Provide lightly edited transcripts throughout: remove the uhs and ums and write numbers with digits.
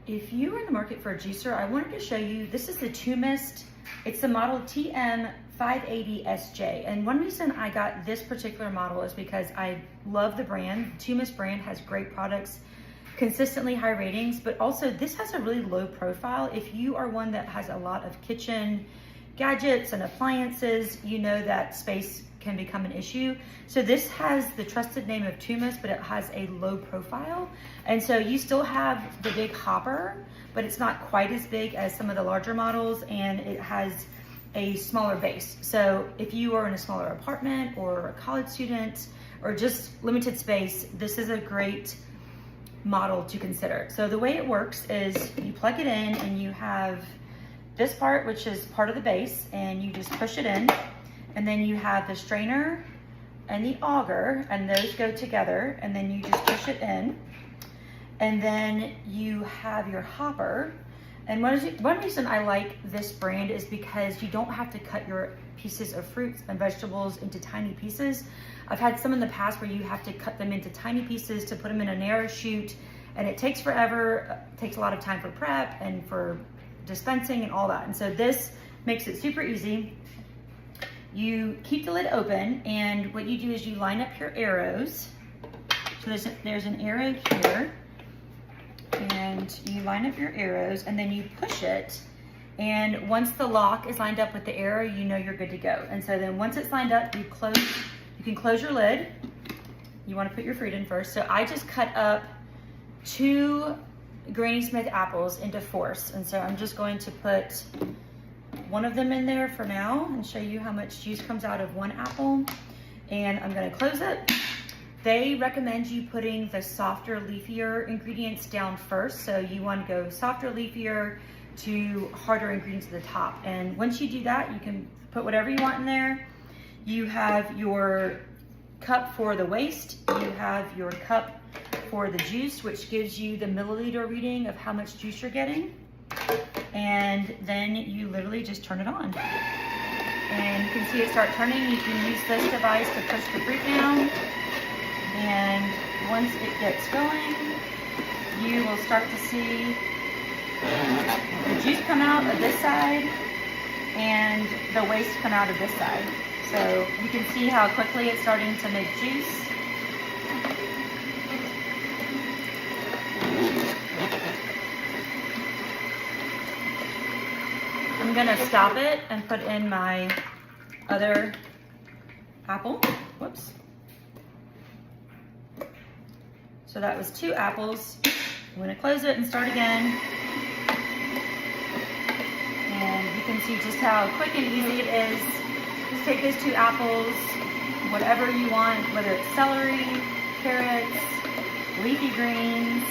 If you are in the market for a juicer, I wanted to show you, this is the Tuumiist. It's the model TM580SJ. And one reason I got this particular model is because I love the brand. The Tuumiist brand has great products, consistently high ratings, but also this has a really low profile. If you are one that has a lot of kitchen gadgets and appliances, you know that space can become an issue. So this has the trusted name of Tuumiist, but it has a low profile. And so you still have the big hopper, but it's not quite as big as some of the larger models, and it has a smaller base. So if you are in a smaller apartment or a college student or just limited space, this is a great model to consider. So the way it works is you plug it in and you have this part, which is part of the base, and you just push it in. And then you have the strainer and the auger, and those go together, and then you just push it in. And then you have your hopper. And one reason I like this brand is because you don't have to cut your pieces of fruits and vegetables into tiny pieces. I've had some in the past where you have to cut them into tiny pieces to put them in a narrow chute, and it takes forever. It takes a lot of time for prep and for dispensing and all that. And so this makes it super easy. You keep the lid open, and what you do is you line up your arrows. So there's an arrow here, and you line up your arrows, and then you push it. And once the lock is lined up with the arrow, you know you're good to go. And so then once it's lined up, you can close your lid. You want to put your fruit in first. So I just cut up 2 Granny Smith apples into fourths, and so I'm just going to put one of them in there for now and show you how much juice comes out of one apple. And I'm going to close it. They recommend you putting the softer, leafier ingredients down first. So you want to go softer, leafier to harder ingredients at the top. And once you do that, you can put whatever you want in there. You have your cup for the waste. You have your cup for the juice, which gives you the milliliter reading of how much juice you're getting. And then you literally just turn it on. And you can see it start turning. You can use this device to push the fruit down. And once it gets going, you will start to see the juice come out of this side and the waste come out of this side. So you can see how quickly it's starting to make juice. I'm gonna stop it and put in my other apple. Whoops. So that was 2 apples. I'm gonna close it and start again. And you can see just how quick and easy it is. Just take those 2 apples, whatever you want, whether it's celery, carrots, leafy greens,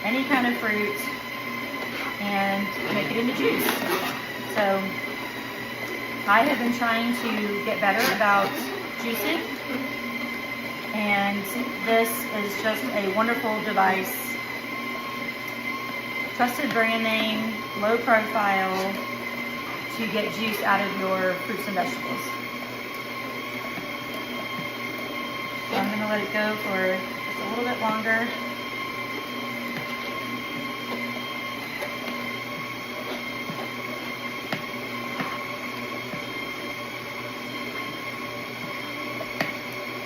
any kind of fruit, and make it into juice. So I have been trying to get better about juicing, and this is just a wonderful device. Trusted brand name, low profile, to get juice out of your fruits and vegetables. So I'm going to let it go for just a little bit longer.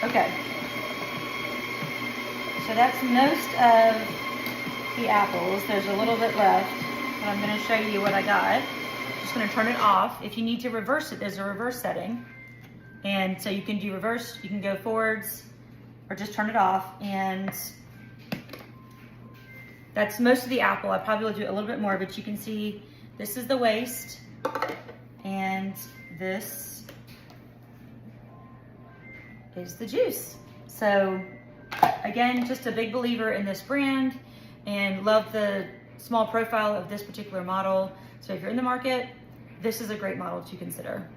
Okay, so that's most of the apples. There's a little bit left, but I'm going to show you what I got. Just going to turn it off. If you need to reverse it, there's a reverse setting. And so you can do reverse, you can go forwards, or just turn it off. And that's most of the apple. I probably will do a little bit more, but you can see this is the waste, and this is the juice. So again, just a big believer in this brand and love the small profile of this particular model. So if you're in the market, this is a great model to consider.